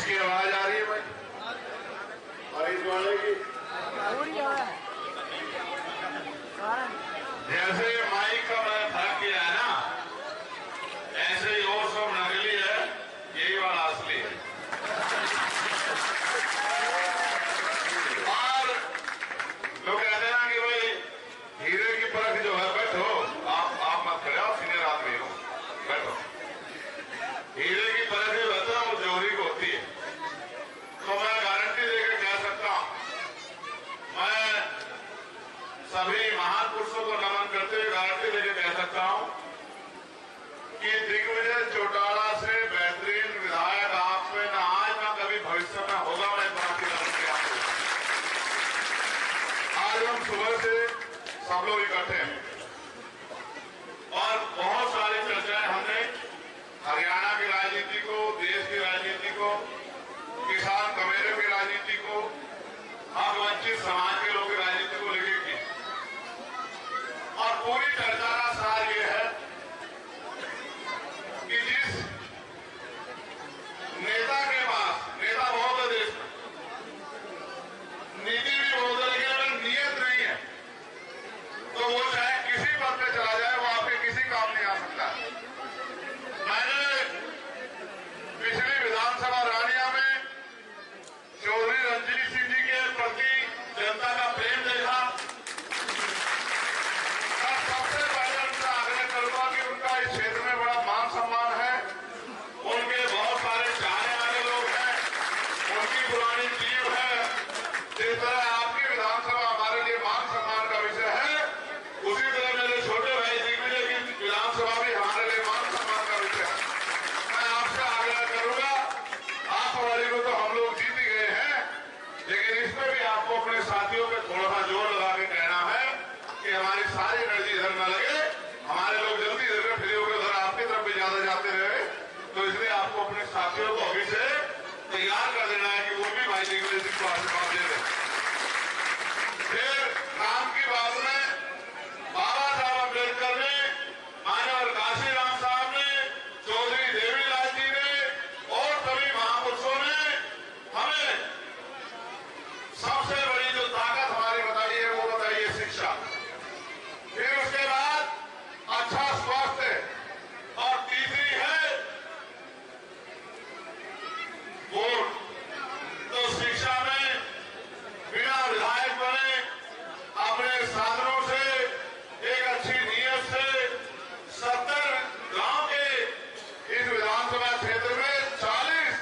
इसकी आवाज आ रही है भाई? और इस वाले की जैसे माइक का मैंने फर्क किया है ना, ऐसे ही और सब नकली है, यही वाला असली है। और लोग कहते हैं ना कि भाई हीरे की परख जो है, बैठो आप मत खड़े हो, सीनियर आदमी हो, बैठो। हीरे की परख जो है वो जोहरी को होती है। तो मैं गारंटी देकर कह सकता हूं, मैं सभी महान पुरुषों को नमन करते हुए गारंटी देकर कह सकता हूं कि दिग्विजय चौटाला से बेहतरीन विधायक आप में न आज न कभी भविष्य में होगा। मैं बात की नमन किया। आज हम सुबह से सब लोग इकट्ठे हैं और बहुत सारी चर्चाएं हमने हरियाणा की राजनीति को, देश की राजनीति को, किसान कमेरे की राजनीति को, हक वंचित समाज के लोगों की राजनीति को लेकर की। और पूरी चर्चा का सार ये है कि जिस नेता के पास, नेता बहुत है देश में, नीति भी बहुत है, लेकिन अगर नीयत नहीं है तो वो चाहे किसी पद पे चला जाए, वो आपके किसी काम नहीं आ सकता। मैंने पिछली विधानसभा रानिया में चौधरी रंजीत सिंह जी के प्रति जनता का प्रेम देखा। मैं सबसे पहले उनसे आग्रह करूंगा कि उनका इस क्षेत्र में बड़ा मान सम्मान है, उनके बहुत सारे चाहने वाले लोग हैं, उनकी पुरानी टीम है। जिस तरह आपकी विधानसभा हमारे लिए मान सम्मान का विषय है, उसी तरह मेरे छोटे भाई दिग्विजय की विधानसभा भी हमारे लिए मान सम्मान का विषय है। मैं आपसे आग्रह करूंगा, आप वाली को तो हम लोग जीत गए हैं, लेकिन इसमें भी आपको अपने साथियों पे थोड़ा सा जोर लगा के कहना है कि हमारी सारी एनर्जी इधर न लगे, हमारे लोग जल्दी इधर फ्री होकर उधर आपकी तरफ भी ज्यादा जाते रहे। तो इसलिए आपको अपने साथियों को अभी से तैयार कर देना है कि वो भी भाई दिग्विजय सिंह को आशीर्वाद दे दें। फिर काम की बात में बाबा साहब अम्बेडकर ने, मानव काशीराम साहब ने, चौधरी देवीलाल जी ने और सभी महापुरुषों ने हमें सबसे बड़ी जो ताकत हमारी बताई है वो बताई है शिक्षा। फिर उसके बाद अच्छा स्वास्थ्य और तीसरी है वोट। तो शिक्षा में बिना विधायक बने अपने साधनों से, एक अच्छी नीयत से 70 गांव के इस विधानसभा क्षेत्र में 40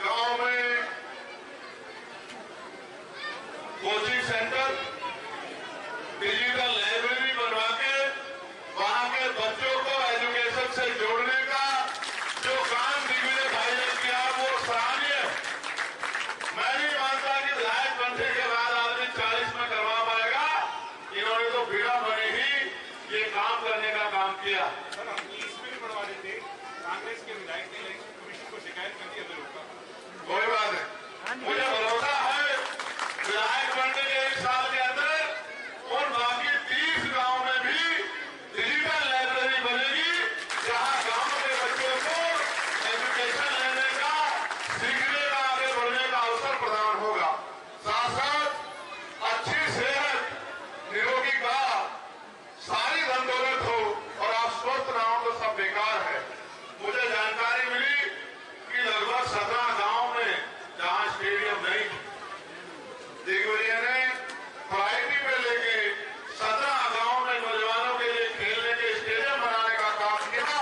गांव में कोचिंग सेंटर, डिजिटल लाइब्रेरी बनवा के वहां के बच्चों को एजुकेशन से जोड़ने का जो काम दिग्विजय भाई ने किया वो सराहनीय है। मैं नहीं मानता कि विधायक बनने के बाद आदमी 40 में करवा पाएगा। इन्होंने तो बिना बने ही ये काम करने का काम किया। सर, हम इसमें भी बढ़वा देते, कांग्रेस के विधायक ने इलेक्शन कमीशन को शिकायत कर दी अभी का। कोई बात नहीं, मुझे भरोसा है विधायक बनने के 1 साल के अंदर उन बाकी 30 गांव में भी डिजिटल लाइब्रेरी बनेगी, जहां गांव के बच्चों को एजुकेशन लेने का, सीखने का, आगे बढ़ने का अवसर प्रदान होगा। साथ साथ अच्छी सेहत, निरोगी गांव, सारी धन दौलत हो और आप स्वस्थ ना हो तो सब बेकार है। मुझे जानकारी मिली कि लगभग 17 गांव में जहां स्टेडियम नहीं, दिग्विजय ने प्रायोरिटी पे लेके 17 गांव में नौजवानों के लिए खेलने के स्टेडियम बनाने का काम किया।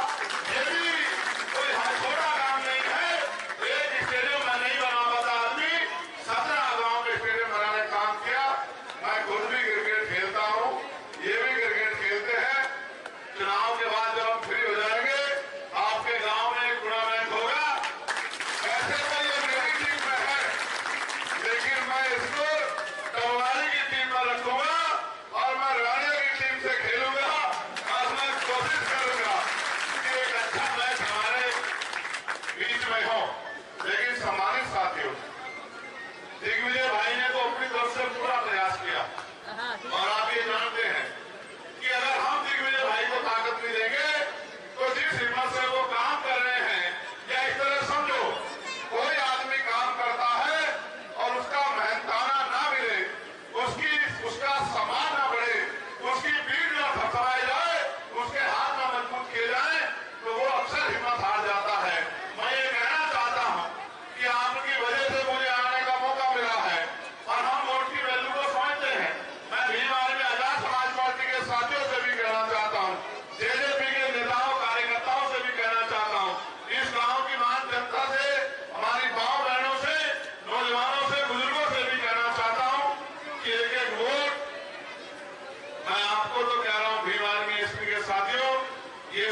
ये भी कोई छोटा काम नहीं है, एक स्टेडियम में नहीं बना पाता आदमी, 17 गांव में स्टेडियम बनाने का काम किया। मैं खुद भी क्रिकेट खेलता हूं, ये भी क्रिकेट खेलते हैं। चुनाव के बाद जब हम फ्री हो जाएंगे, आपके गांव में एक टूर्नामेंट होगा। ऐसे तो ये मेरी टीम में है, लेकिन मैं इसको कव्वाली की टीम में रखूंगा और मैं रानिया की टीम से खेलूंगा और मैं कोशिश करूंगा कि एक अच्छा मैच हमारे बीच में हो। लेकिन सम्मानित साथियों, दिग्विजय भाई ने तो अपनी तरफ से पूरा प्रयास किया और आप ये जानते हैं कि अगर हम दिग्विजय भाई को ताकत नहीं देंगे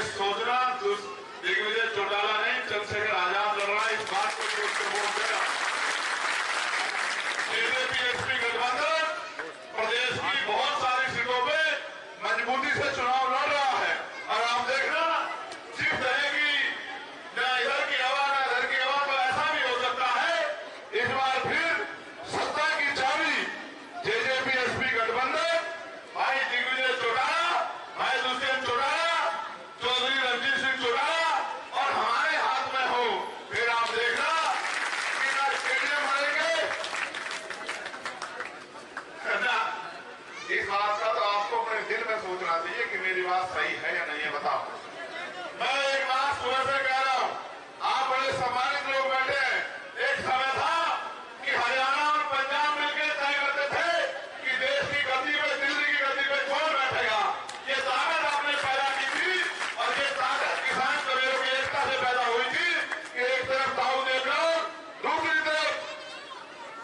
सोचना दिग्विजय चौटाला नहीं, चंद्रशेखर आजाद लड़ रहा है, इस बात को सोच कर वोट देना। बीजेपी गठबंधन प्रदेश की बहुत सारी सीटों पे मजबूती से चुनाव लड़ रहा है और आप देखना सिर्फ रहेगी न इधर की हवा न इधर की हवा, तो ऐसा भी हो सकता है इस बार फिर सत्ता की चाबी जेजेपी गठबंधन, भाई दिग्विजय चौटाला, भाई दुष्यंत चौटाला, चौधरी रणजीत सिंह चौटाला और हमारे हाथ में हो। फिर आप देखना कि ना स्टेडियम बनेंगे। इस बात का तो आपको अपने दिल में सोचना चाहिए कि मेरी बात सही है या नहीं है, बताओ। मैं एक बात सुबह से कह रहा हूं, आप बड़े सम्मानित लोग बैठे हैं। एक समय था कि हरियाणा और पंजाब मिलकर तय करते थे कि देश की गति पे, दिल्ली की गति पे कौन बैठेगा। ये ताकत आपने पैदा की थी और ये ताकत किसान कबीरों की एकता से पैदा हुई थी कि एक तरफ ताऊ देवराव, दूसरी तरफ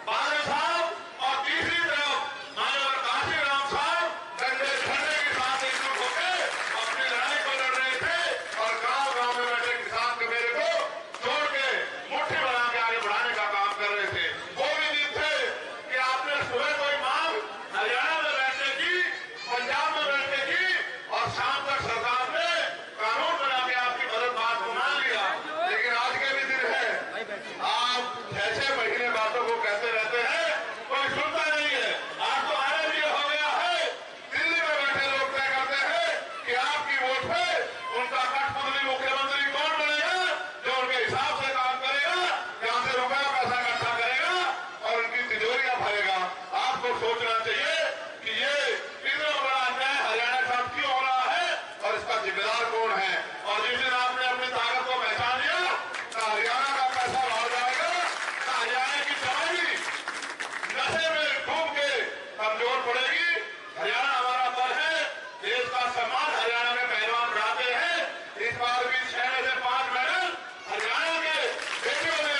बादल साहब और तीसरी तरफ मानव काशीराम साहब डंडे झंडे के साथ एकजुट होकर अपनी लड़ाई को लड़ रहे थे और गांव-गांव में बैठे किसान कबीरे को जोड़ के मुट्ठी बना के आगे बढ़ाने का काम कर रहे थे। वो भी दिन थे कि आपने सुबह कोई मांग हरियाणा में बैठने की, पंजाब में बैठने की और शाम तक सरकार ने कानून बना के आपकी मदद बात को मान लिया। लेकिन आज के भी दिन है, आप 6-6 महीने बातों को कहते रहते हैं, कोई सुनता नहीं है। आज तो आने भी हो गया है, दिल्ली में बैठे लोग तय करते हैं कि आपकी वोट पे उनका कठपुतली मुख्यमंत्री कौन बनेगा, जो उनके हिसाब से काम करेगा, जहां से रुपया पैसा इकट्ठा करेगा और उनकी तिजोरियां भरेगा। आपको सोचना चाहिए कि ये इतना बड़ा अन्याय हरियाणा के साथ क्यों हो रहा है और इसका जिम्मेदार कौन है। और जिस दिन आपने अपनी ताकत को पहचान लिया, ना हरियाणा का पैसा बाहर जाएगा, ना हरियाणा की जवानी नशे में डूब के कमजोर पड़ेगी। हरियाणा हमारा बल है, देश का सम्मान हरियाणा में पहलवान बढ़ाते हैं। इस बार भी 6 में से 5 मेडल हरियाणा के बेटियों ने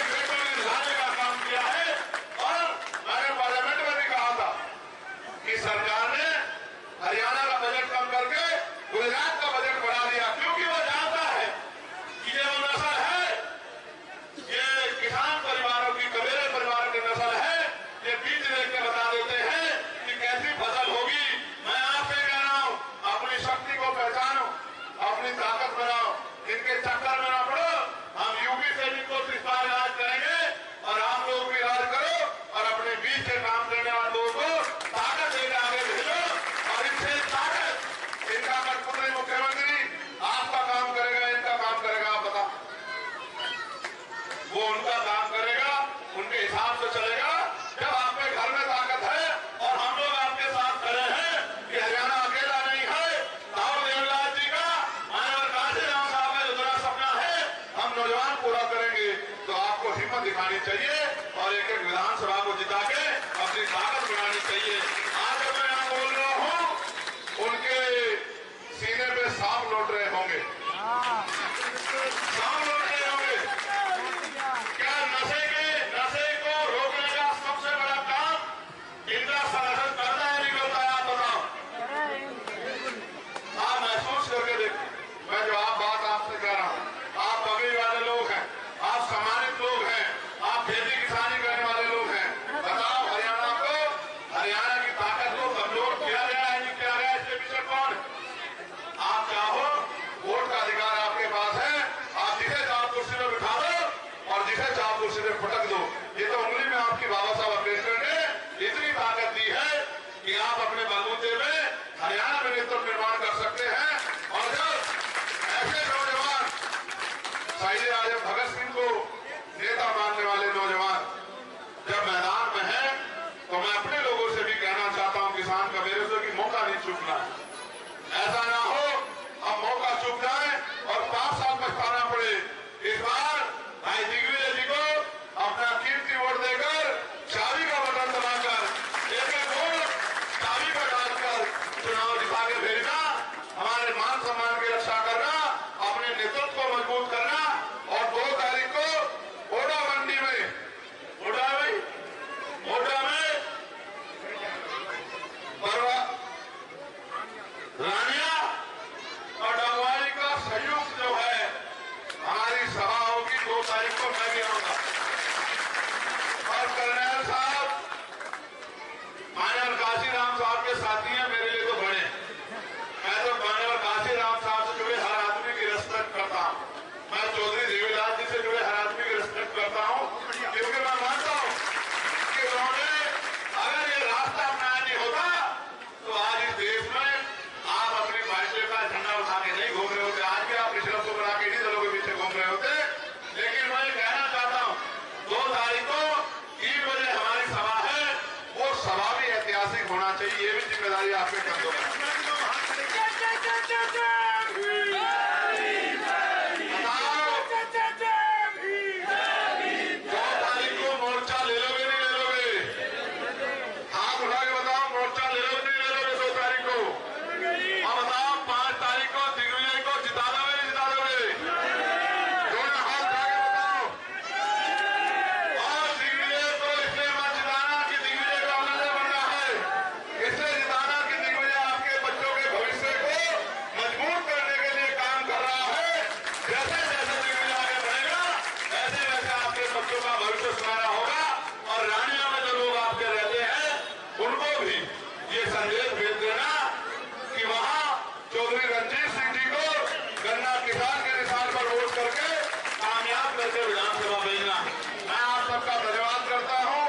लाने का काम किया है। और मैंने पार्लियामेंट में भी कहा था कि सरकार ने हरियाणा का बजट कम करके गुजरात का बजट बढ़ा दिया, क्योंकि वो जानता है कि ये वो नस्ल है, ये किसान परिवारों की, कबीरे परिवार की नस्ल है। ये बीज देख के बता देते हैं कि कैसी फसल होगी। मैं आपसे कह रहा हूं, अपनी शक्ति को पहचानो, अपनी ताकत बनाओ, इनके चक्कर में ना पड़ो। हम यूपी से भी कुछ इस बार राज करेंगे और आप लोग भी राज करो और अपने बीच से काम करने वाले लोगों को ताकत देकर आगे भेजो। और इनसे ताकत, इनका कठपुतली मुख्यमंत्री आपका काम करेगा, इनका काम करेगा, आप बताओ। वो उनका काम करेगा, उनके हिसाब से चलेगा। जब आपके घर में ताकत है और हम लोग आपके साथ खड़े हैं कि हरियाणा अकेला नहीं है, ताऊ देवलाल जी का, मानव काशीराम साहब का जो बड़ा सपना है हम नौजवान पूरा करेंगे, तो आपको हिम्मत दिखानी चाहिए और एक-एक विधानसभा को जिता के अपनी ताकत बढ़ानी चाहिए। आज जब मैं यहाँ बोल रहा हूँ, उनके सीने पे सांप लौट रहे होंगे, सांप लौट रहे होंगे। क्या नशे को रोकने का सबसे बड़ा काम इनका संगठन करता है, नहीं करता है, आप बताओ। आप महसूस करके देखिए, मैं जो आप बात आपसे कह रहा हूं, आप पगड़ी वाले लोग हैं, आप सम्मानित लोग हैं, आप खेती किसानी करने वाले लोग हैं। करके विधानसभा भेजना। मैं आप सबका धन्यवाद करता हूं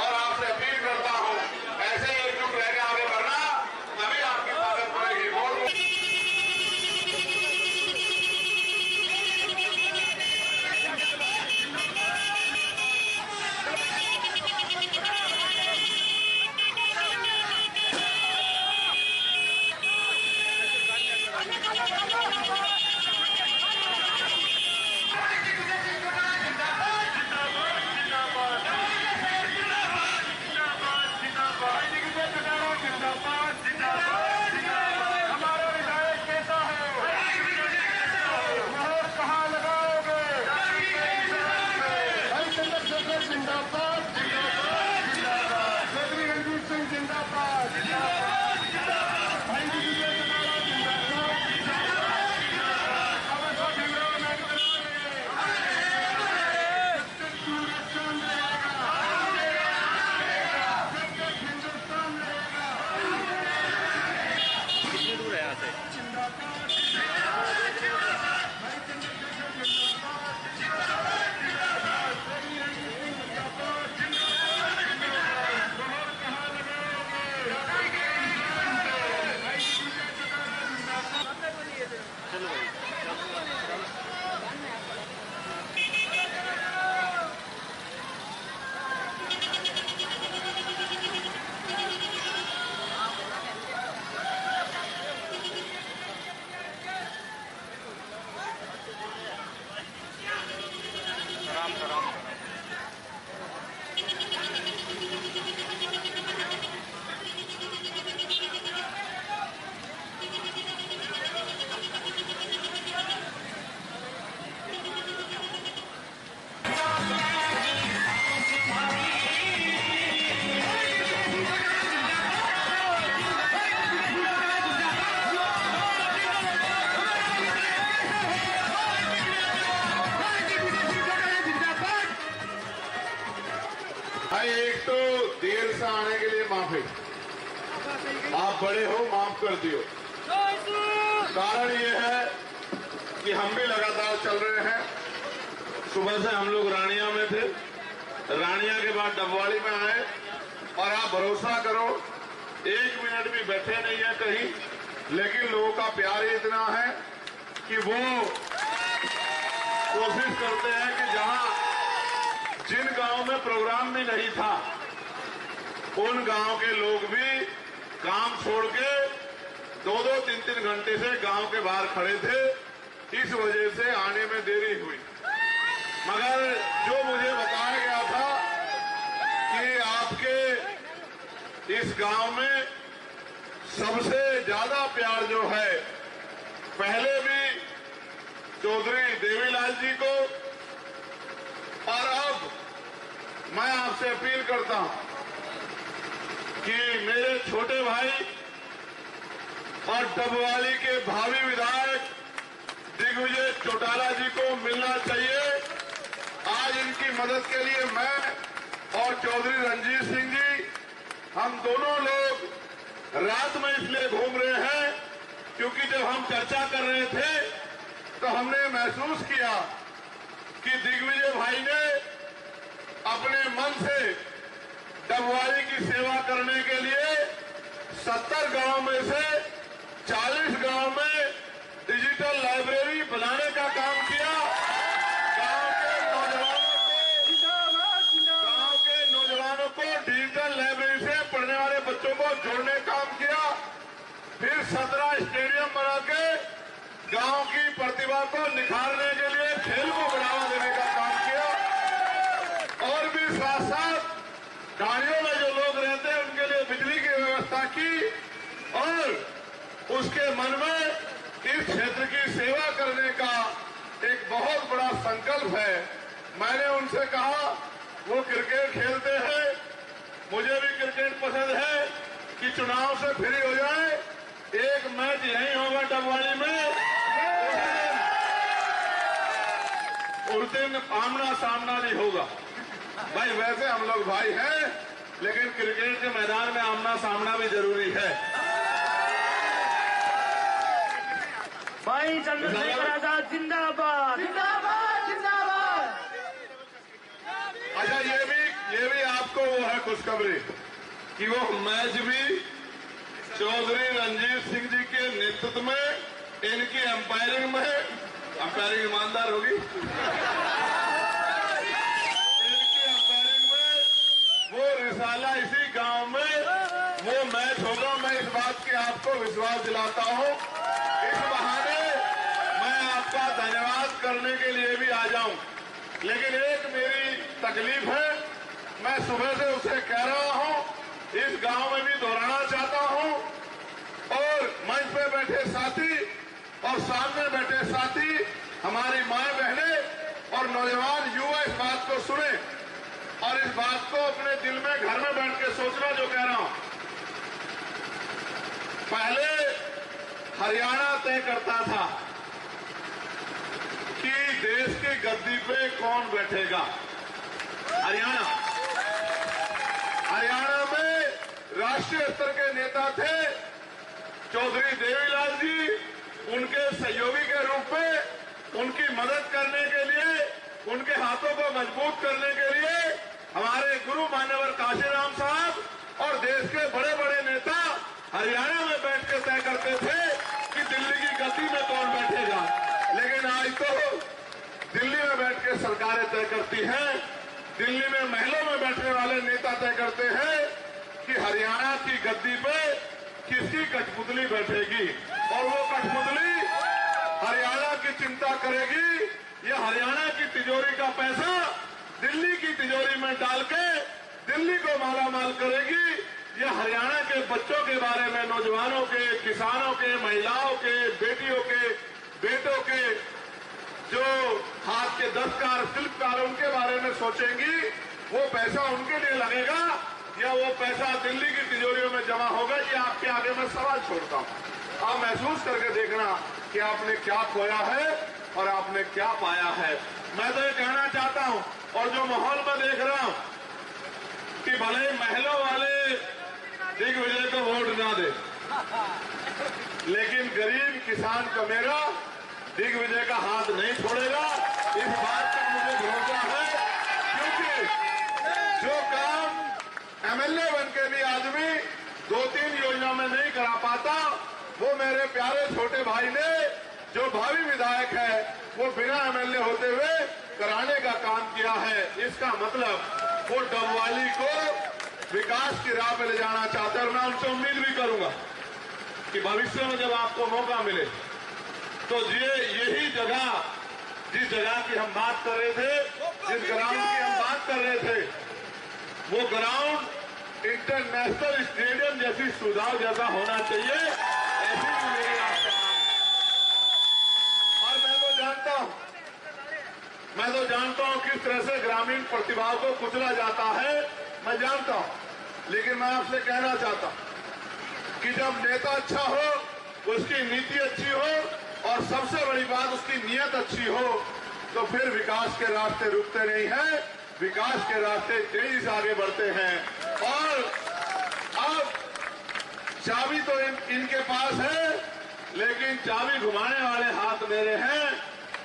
और आपसे अपील करता हूं, ऐसे एकजुट रह के आगे बढ़ना, तभी आपकी ताकत बढ़ेगी। एक तो देर से आने के लिए माफी, आप बड़े हो, माफ कर दियो। कारण ये है कि हम भी लगातार चल रहे हैं। सुबह से हम लोग रानिया में थे, रानिया के बाद डबवाली में आए, और आप भरोसा करो 1 मिनट भी बैठे नहीं है कहीं, लेकिन लोगों का प्यार ही इतना है कि वो कोशिश करते हैं कि जहां जिन गांव में प्रोग्राम भी नहीं था, उन गांव के लोग भी काम छोड़ के 2-2, 3-3 घंटे से गांव के बाहर खड़े थे। इस वजह से आने में देरी हुई। मगर जो मुझे बताया गया था कि आपके इस गांव में सबसे ज्यादा प्यार जो है, पहले भी चौधरी देवीलाल जी को, और अब मैं आपसे अपील करता हूं कि मेरे छोटे भाई और डबवाली के भावी विधायक दिग्विजय चौटाला जी को मिलना चाहिए। आज इनकी मदद के लिए मैं और चौधरी रंजीत सिंह जी, हम दोनों लोग रात में इसलिए घूम रहे हैं क्योंकि जब हम चर्चा कर रहे थे तो हमने महसूस किया कि दिग्विजय भाई ने अपने मन से डबवाली की सेवा करने के लिए 70 गांव में से 40 गांव में डिजिटल लाइब्रेरी बनाने का काम किया। गांव के नौजवानों को डिजिटल लाइब्रेरी से पढ़ने वाले बच्चों को जोड़ने का काम किया। फिर 17 स्टेडियम बना के गांव की प्रतिभा को निखारने के लिए खेल को बढ़ावा देने का काम किया। और भी साथ साथ गाड़ियों में जो लोग रहते हैं उनके लिए बिजली की व्यवस्था की, और उसके मन में इस क्षेत्र की सेवा करने का एक बहुत बड़ा संकल्प है। मैंने उनसे कहा, वो क्रिकेट खेलते हैं, मुझे भी क्रिकेट पसंद है, कि चुनाव से फ्री हो जाए, एक मैच यहीं होगा डबवाली में, उस दिन आमना सामना नहीं होगा। भाई वैसे हम लोग भाई हैं, लेकिन क्रिकेट के मैदान में आमना सामना भी जरूरी है। भाई चंद्रशेखर आजाद जिंदाबाद, जिंदाबाद, जिंदाबाद। खुशखबरी कि वो मैच भी चौधरी रंजीत सिंह जी के नेतृत्व में, इनकी अंपायरिंग में, अंपायरिंग ईमानदार होगी, इनकी अंपायरिंग में वो रिसाला इसी गांव में वो मैच होगा। मैं इस बात की आपको विश्वास दिलाता हूं। इस बहाने मैं आपका धन्यवाद करने के लिए भी आ जाऊं, लेकिन एक मेरी तकलीफ है, मैं सुबह से उसे कह रहा हूं, इस गांव में भी दोहराना चाहता हूं, और मंच पे बैठे साथी और सामने बैठे साथी, हमारी माए बहनें और नौजवान युवा इस बात को सुने और इस बात को अपने दिल में घर में बैठ के सोचना जो कह रहा हूं। पहले हरियाणा तय करता था कि देश की गद्दी पे कौन बैठेगा। हरियाणा में राष्ट्रीय स्तर के नेता थे चौधरी देवीलाल जी, उनके सहयोगी के रूप में उनकी मदद करने के लिए, उनके हाथों को मजबूत करने के लिए हमारे गुरु मान्यवर काशीराम साहब और देश के बड़े बड़े नेता हरियाणा में बैठ के तय करते थे कि दिल्ली की गद्दी में कौन बैठेगा। लेकिन आज तो दिल्ली में बैठ के सरकारें तय करती हैं, दिल्ली में महलों में बैठने वाले नेता तय करते हैं कि हरियाणा की गद्दी पे किसकी कठपुतली बैठेगी, और वो कठपुतली हरियाणा की चिंता करेगी। ये हरियाणा की तिजोरी का पैसा दिल्ली की तिजोरी में डाल के दिल्ली को मालामाल करेगी। ये हरियाणा के बच्चों के बारे में, नौजवानों के, किसानों के, महिलाओं के, बेटियों के, बेटों के, जो हाथ के दस्तकार शिल्पकार उनके बारे में सोचेंगी। वो पैसा उनके लिए लगेगा या वो पैसा दिल्ली की तिजोरियों में जमा होगा, ये आपके आगे मैं सवाल छोड़ता हूं। आप महसूस करके देखना कि आपने क्या खोया है और आपने क्या पाया है। मैं तो ये कहना चाहता हूं, और जो माहौल में देख रहा हूं कि भले महलों वाले दिग्विजय को वोट ना दे, लेकिन गरीब किसान का मेरा दिग्विजय का हाथ नहीं छोड़ेगा। इस बात का मुझे भरोसा है, क्योंकि जो काम एमएलए बन के भी आदमी 2-3 योजना में नहीं करा पाता, वो मेरे प्यारे छोटे भाई ने, जो भावी विधायक है, वो बिना एमएलए होते हुए कराने का काम किया है। इसका मतलब वो डबवाली को विकास की राह पे ले जाना चाहते हैं। और मैं उनसे उम्मीद भी करूंगा कि भविष्य में जब आपको मौका मिले तो यही जगह, जिस जगह की हम बात कर रहे थे, जिस ग्राउंड की हम बात कर रहे थे, वो ग्राउंड इंटरनेशनल स्टेडियम जैसी सुविधाओं जैसा होना चाहिए। ऐसी भी मेरी आशा है। और मैं तो जानता हूं किस तरह से ग्रामीण प्रतिभाओं को कुचला जाता है, मैं जानता हूं। लेकिन मैं आपसे कहना चाहता हूं कि जब नेता अच्छा हो, उसकी नीति अच्छी हो और सबसे बड़ी बात उसकी नीयत अच्छी हो, तो फिर विकास के रास्ते रुकते नहीं हैं, विकास के रास्ते तेजी से आगे बढ़ते हैं। और अब चाबी तो इनके पास है, लेकिन चाबी घुमाने वाले हाथ मेरे हैं।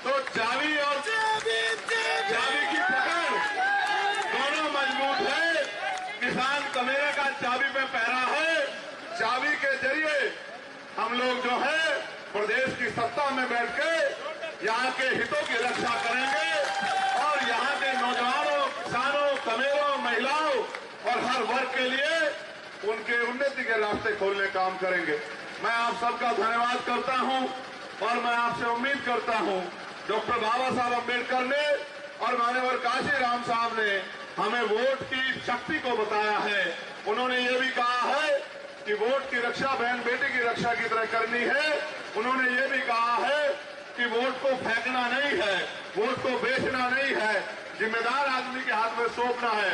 तो चाबी और चाबी की पकड़ दोनों मजबूत है। किसान कमेरे का चाबी पे पहरा है। चाबी के जरिए हम लोग जो है प्रदेश की सत्ता में बैठ के यहाँ के हितों की रक्षा करेंगे और यहाँ के नौजवानों, किसानों, कमेरों, महिलाओं और हर वर्ग के लिए उनके उन्नति के रास्ते खोलने काम करेंगे। मैं आप सबका धन्यवाद करता हूं और मैं आपसे उम्मीद करता हूं, डॉक्टर बाबा साहब अम्बेडकर ने और माननीय काशीराम साहब ने हमें वोट की शक्ति को बताया है। उन्होंने ये भी कहा है कि वोट की रक्षा बहन बेटी की रक्षा की तरह करनी है। उन्होंने ये भी कहा है कि वोट को फेंकना नहीं है, वोट को बेचना नहीं है, जिम्मेदार आदमी के हाथ में सौंपना है।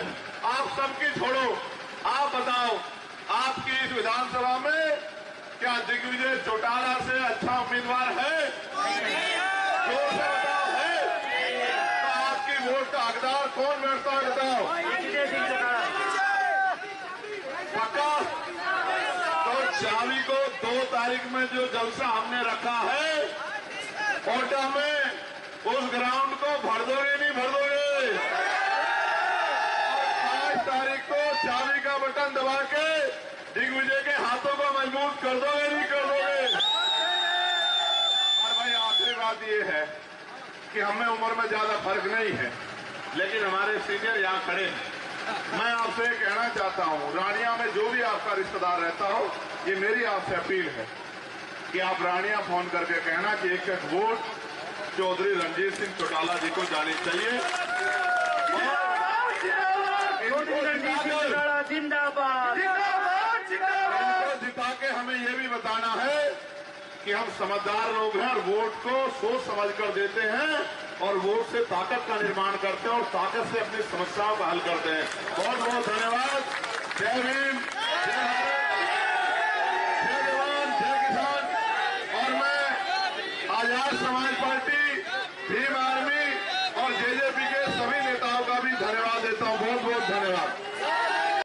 आप सबकी छोड़ो, आप बताओ, आपकी इस विधानसभा में क्या दिग्विजय चौटाला से अच्छा उम्मीदवार है? जोर से बताओ, है? तो आपकी वोट का हकदार कौन बैठता है बताओ? पक्का? तो चाबी को 2 तारीख में जो जलसा हमने रखा है कोटा में, उस ग्राउंड को भर दोगे नहीं भर दोगे? और 5 तारीख को बटन दबा के दिग्विजय के हाथों को मजबूत कर दोगे, नहीं कर दोगे? और भाई आखिरी बात ये है कि हमें उम्र में ज्यादा फर्क नहीं है, लेकिन हमारे सीनियर यहाँ खड़े हैं। मैं आपसे कहना चाहता हूँ, रानिया में जो भी आपका रिश्तेदार रहता हो, ये मेरी आपसे अपील है कि आप रानिया फोन करके कहना कि एक एक वोट चौधरी रणजीत सिंह चौटाला जी को जानी चाहिए। जिंदाबाद। इनको जिता के हमें ये भी बताना है कि हम समझदार लोग हैं और वोट को सोच समझ कर देते हैं और वोट से ताकत का निर्माण करते हैं और ताकत से अपनी समस्याओं का हल करते हैं। बहुत बहुत धन्यवाद। जय भीम।